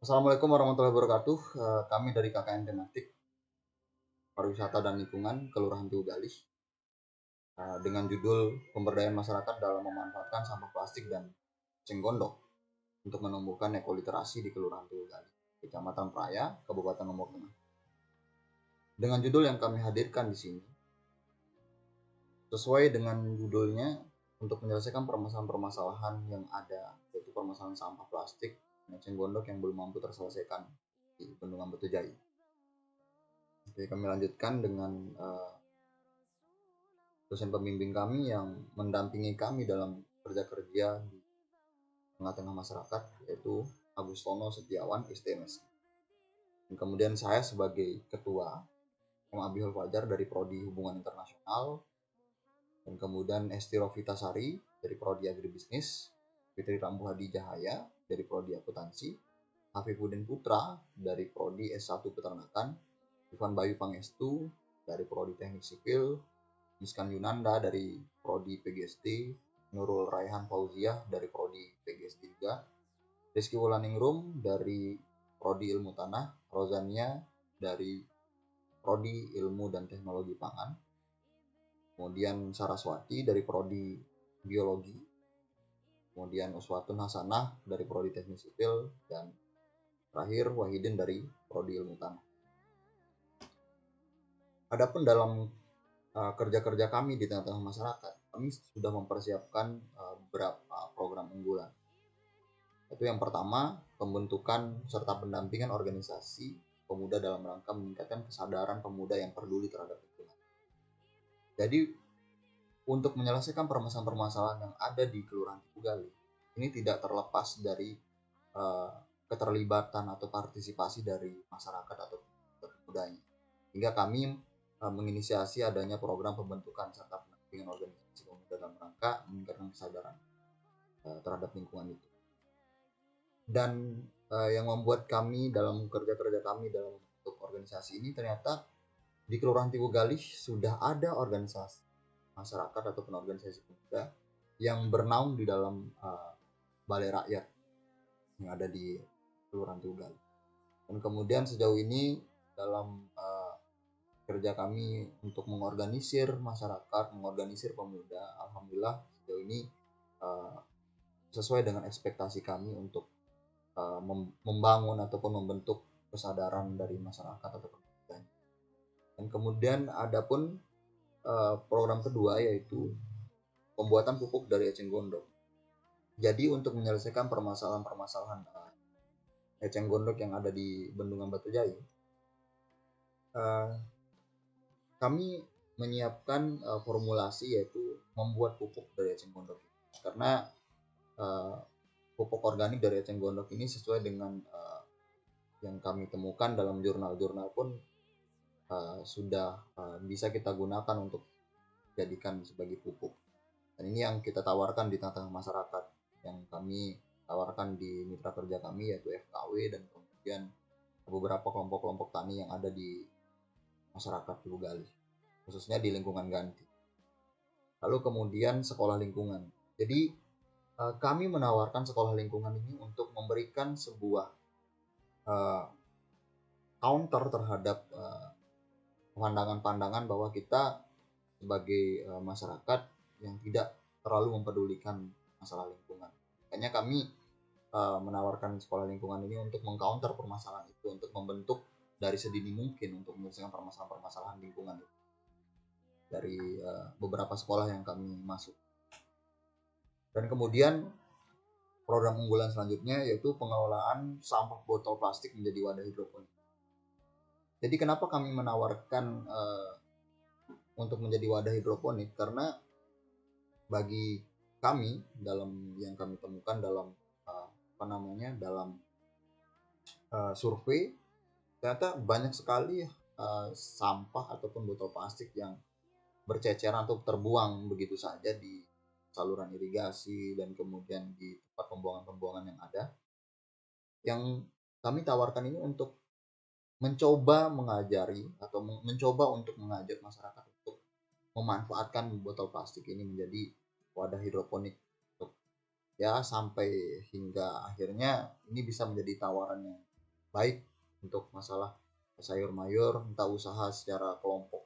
Assalamualaikum warahmatullahi wabarakatuh. Kami dari KKN Tematik Pariwisata dan Lingkungan Kelurahan Tugalih dengan judul Pemberdayaan Masyarakat dalam Memanfaatkan Sampah Plastik dan Eceng Gondok untuk menumbuhkan ekoliterasi di Kelurahan Tugalih, Kecamatan Praya, Kabupaten Lombok Tengah. Dengan judul yang kami hadirkan di sini, sesuai dengan judulnya, untuk menyelesaikan permasalahan-permasalahan yang ada, yaitu permasalahan sampah plastik dan eceng gondok yang belum mampu terselesaikan di Bendungan Betujai. Oke, kami lanjutkan dengan dosen pembimbing kami yang mendampingi kami dalam kerja-kerja di tengah-tengah masyarakat, yaitu Agustono Setiawan, STMS. Dan kemudian saya sebagai ketua, M. Abihul Fajar dari Prodi Hubungan Internasional, dan kemudian Esti Rovitasari dari Prodi Agribisnis, Fitri Rambuhadi Jahaya dari Prodi Akuntansi, Hafifuddin Putra dari Prodi S1 Peternakan, Ivan Bayu Pangestu dari Prodi Teknik Sipil, Miskan Yunanda dari Prodi PGSD, Nurul Raihan Fauziah dari Prodi PGSD juga, Rizky Wulaningrum dari Prodi Ilmu Tanah, Rozania dari Prodi Ilmu dan Teknologi Pangan, kemudian Saraswati dari Prodi Biologi, kemudian Uswatun Hasanah dari Prodi Teknik Sipil, dan terakhir Wahidin dari Prodi Ilmu Tanah. Adapun dalam kerja-kerja kami di tengah-tengah masyarakat, kami sudah mempersiapkan beberapa program unggulan. Itu yang pertama, pembentukan serta pendampingan organisasi pemuda dalam rangka meningkatkan kesadaran pemuda yang peduli terhadap lingkungan. Jadi, untuk menyelesaikan permasalahan-permasalahan yang ada di Kelurahan Tugalih, ini tidak terlepas dari keterlibatan atau partisipasi dari masyarakat atau pemudanya. Hingga kami menginisiasi adanya program pembentukan serta pendampingan organisasi pemuda dalam rangka meningkatkan kesadaran terhadap lingkungan itu. Dan yang membuat kami dalam kerja-kerja kami dalam bentuk organisasi ini, ternyata di Kelurahan Tugalih sudah ada organisasi masyarakat ataupun organisasi pemuda yang bernaung di dalam balai rakyat yang ada di Kelurahan Tugalih. Dan kemudian sejauh ini dalam kerja kami untuk mengorganisir masyarakat, mengorganisir pemuda, alhamdulillah sejauh ini sesuai dengan ekspektasi kami untuk membangun ataupun membentuk kesadaran dari masyarakat atau pemuda. Dan kemudian ada pun program kedua, yaitu pembuatan pupuk dari eceng gondok. Jadi untuk menyelesaikan permasalahan-permasalahan eceng gondok yang ada di Bendungan Betujai, kami menyiapkan formulasi, yaitu membuat pupuk dari eceng gondok. Karena pupuk organik dari eceng gondok ini sesuai dengan yang kami temukan dalam jurnal-jurnal pun sudah bisa kita gunakan untuk jadikan sebagai pupuk. Dan ini yang kita tawarkan di tengah-tengah masyarakat, yang kami tawarkan di mitra kerja kami, yaitu FKW dan kemudian beberapa kelompok-kelompok tani yang ada di masyarakat Tugalih, khususnya di lingkungan Ganti. Lalu kemudian sekolah lingkungan. Jadi kami menawarkan sekolah lingkungan ini untuk memberikan sebuah counter terhadap pandangan-pandangan bahwa kita sebagai masyarakat yang tidak terlalu mempedulikan masalah lingkungan. Makanya kami menawarkan sekolah lingkungan ini untuk mengcounter permasalahan itu, untuk membentuk dari sedini mungkin untuk menyelesaikan permasalahan-permasalahan lingkungan itu dari beberapa sekolah yang kami masuk. Dan kemudian program unggulan selanjutnya yaitu pengelolaan sampah botol plastik menjadi wadah hidroponik. Jadi kenapa kami menawarkan untuk menjadi wadah hidroponik? Karena bagi kami, dalam yang kami temukan dalam dalam survei, ternyata banyak sekali sampah ataupun botol plastik yang berceceran atau terbuang begitu saja di saluran irigasi dan kemudian di tempat pembuangan-pembuangan yang ada. Yang kami tawarkan ini untuk mencoba mengajari atau mencoba untuk mengajak masyarakat untuk memanfaatkan botol plastik ini menjadi wadah hidroponik untuk sampai hingga akhirnya ini bisa menjadi tawaran yang baik untuk masalah sayur mayur, entah usaha secara kelompok.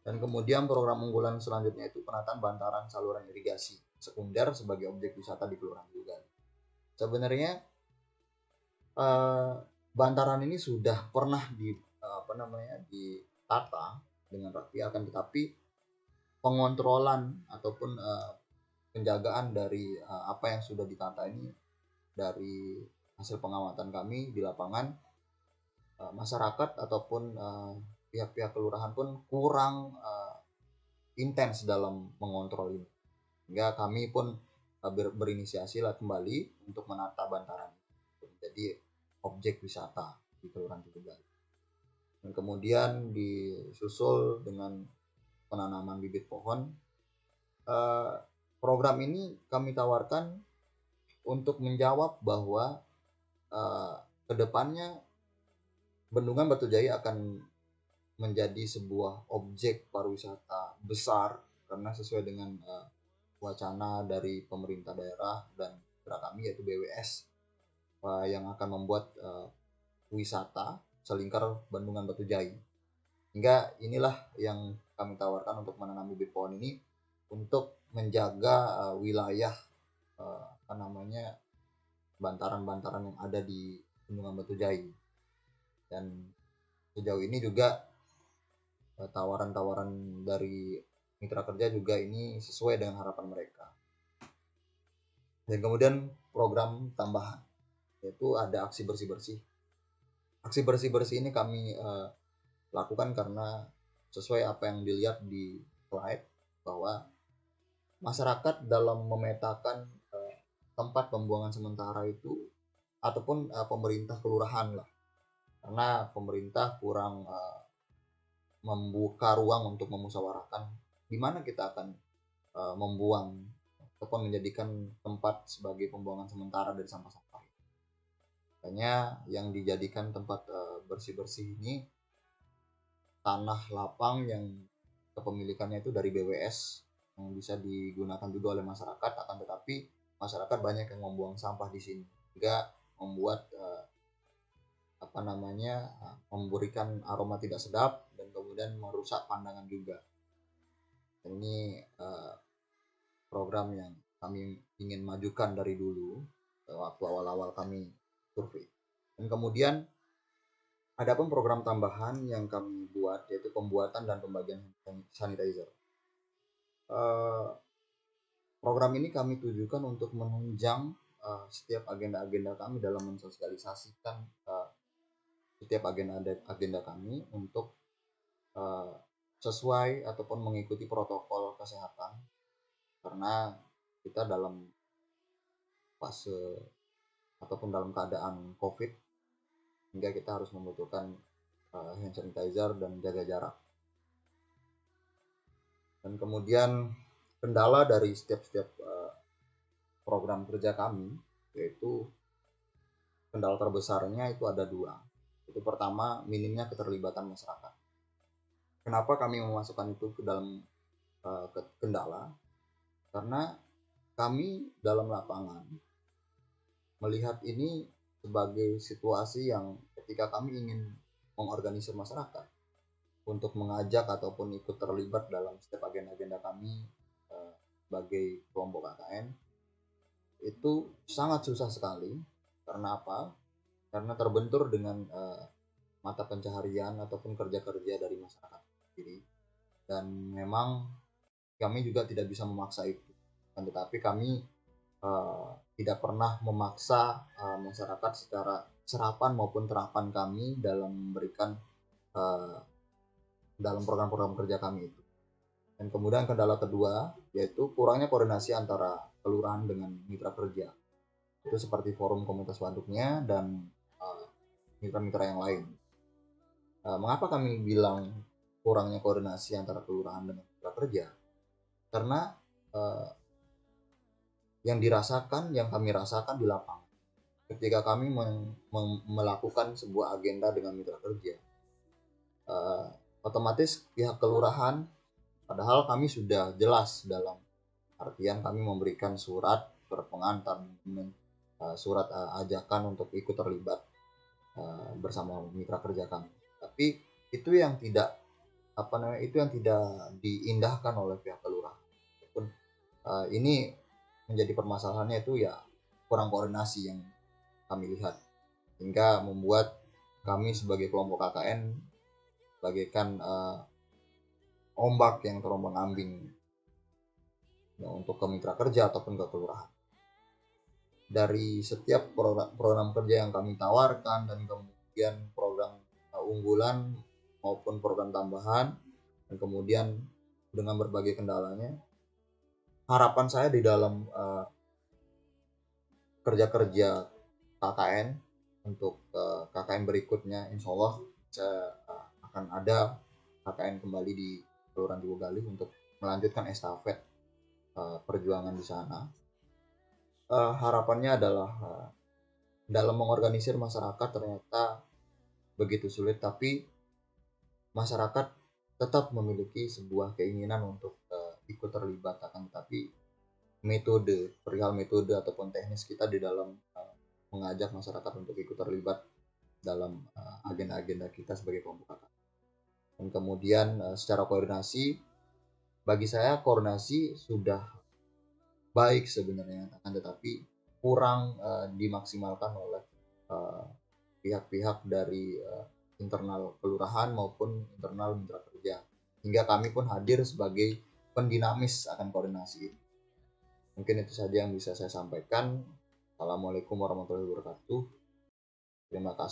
Dan kemudian program unggulan selanjutnya itu penataan bantaran saluran irigasi sekunder sebagai objek wisata di Kelurahan juga. Sebenarnya bantaran ini sudah pernah ditata dengan rapi, akan tetapi pengontrolan ataupun penjagaan dari apa yang sudah ditata ini, dari hasil pengamatan kami di lapangan, masyarakat ataupun pihak-pihak kelurahan pun kurang intens dalam mengontrol ini, hingga kami pun berinisiasi lah kembali untuk menata bantaran menjadi objek wisata di Kelurahan Tutugal. Dan kemudian disusul dengan penanaman bibit pohon. Program ini kami tawarkan untuk menjawab bahwa kedepannya Bendungan Batujaya akan menjadi sebuah objek pariwisata besar, karena sesuai dengan wacana dari pemerintah daerah dan mitra kami yaitu BWS yang akan membuat wisata selingkar Bendungan Batujaya. Hingga inilah yang kami tawarkan untuk menanam bibit pohon ini untuk menjaga wilayah bantaran-bantaran yang ada di Bendungan Batujaya. Dan sejauh ini juga tawaran-tawaran dari mitra kerja juga ini sesuai dengan harapan mereka. Dan kemudian program tambahan yaitu ada aksi bersih-bersih. Aksi bersih-bersih ini kami lakukan karena sesuai apa yang dilihat di slide, bahwa masyarakat dalam memetakan tempat pembuangan sementara itu ataupun pemerintah kelurahan lah, karena pemerintah kurang membuka ruang untuk memusyawarahkan di mana kita akan membuang ataupun menjadikan tempat sebagai pembuangan sementara dari sampah-sampah. Makanya yang dijadikan tempat bersih-bersih ini tanah lapang yang kepemilikannya itu dari BWS yang bisa digunakan juga oleh masyarakat, akan tetapi masyarakat banyak yang membuang sampah di sini, hingga membuat memberikan aroma tidak sedap dan kemudian merusak pandangan juga. Ini program yang kami ingin majukan dari dulu waktu awal-awal kami survei. Dan kemudian ada pun program tambahan yang kami buat yaitu pembuatan dan pembagian sanitizer. Program ini kami tujukan untuk menunjang setiap agenda-agenda kami dalam mensosialisasikan setiap agenda kami untuk sesuai ataupun mengikuti protokol kesehatan, karena kita dalam fase ataupun dalam keadaan COVID, hingga kita harus membutuhkan hand sanitizer dan jaga jarak. Dan kemudian kendala dari setiap program kerja kami, yaitu kendala terbesarnya itu ada dua. Itu pertama, minimnya keterlibatan masyarakat. Kenapa kami memasukkan itu ke dalam kendala? Karena kami dalam lapangan melihat ini sebagai situasi yang ketika kami ingin mengorganisir masyarakat untuk mengajak ataupun ikut terlibat dalam setiap agenda-agenda kami sebagai kelompok KKN, itu sangat susah sekali. Karena apa? Karena terbentur dengan mata pencaharian ataupun kerja-kerja dari masyarakat sendiri, dan memang kami juga tidak bisa memaksa itu. Tetapi kami tidak pernah memaksa masyarakat secara serapan maupun terapan kami dalam memberikan dalam program-program kerja kami itu. Dan kemudian kendala kedua yaitu kurangnya koordinasi antara kelurahan dengan mitra kerja. Itu seperti forum komunitas waduknya dan mitra-mitra yang lain. Mengapa kami bilang kurangnya koordinasi antara kelurahan dengan mitra kerja? Karena yang kami rasakan di lapangan ketika kami melakukan sebuah agenda dengan mitra kerja, otomatis pihak kelurahan, padahal kami sudah jelas dalam artian kami memberikan surat pengantar, surat ajakan untuk ikut terlibat, bersama mitra kerja kami. Tapi itu yang tidak itu yang tidak diindahkan oleh pihak kelurahan. Ini menjadi permasalahannya itu ya kurang koordinasi yang kami lihat, hingga membuat kami sebagai kelompok KKN bagaikan ombak yang terombang-ambing ya, untuk ke mitra kerja ataupun ke kelurahan. Dari setiap program kerja yang kami tawarkan dan kemudian program unggulan maupun program tambahan, dan kemudian dengan berbagai kendalanya, harapan saya di dalam kerja-kerja KKN untuk KKN berikutnya, insya Allah saya akan ada KKN kembali di Kelurahan Tibogalih untuk melanjutkan estafet perjuangan di sana. Harapannya adalah dalam mengorganisir masyarakat ternyata begitu sulit, tapi masyarakat tetap memiliki sebuah keinginan untuk ikut terlibat, akan tetapi perihal metode ataupun teknis kita di dalam mengajak masyarakat untuk ikut terlibat dalam agenda-agenda kita sebagai kelompok KKN. Dan kemudian secara koordinasi, bagi saya koordinasi sudah baik sebenarnya, akan tetapi kurang dimaksimalkan oleh pihak-pihak dari internal kelurahan maupun internal mitra kerja, hingga kami pun hadir sebagai pendinamis akan koordinasi. Mungkin itu saja yang bisa saya sampaikan. Assalamualaikum warahmatullahi wabarakatuh. Terima kasih.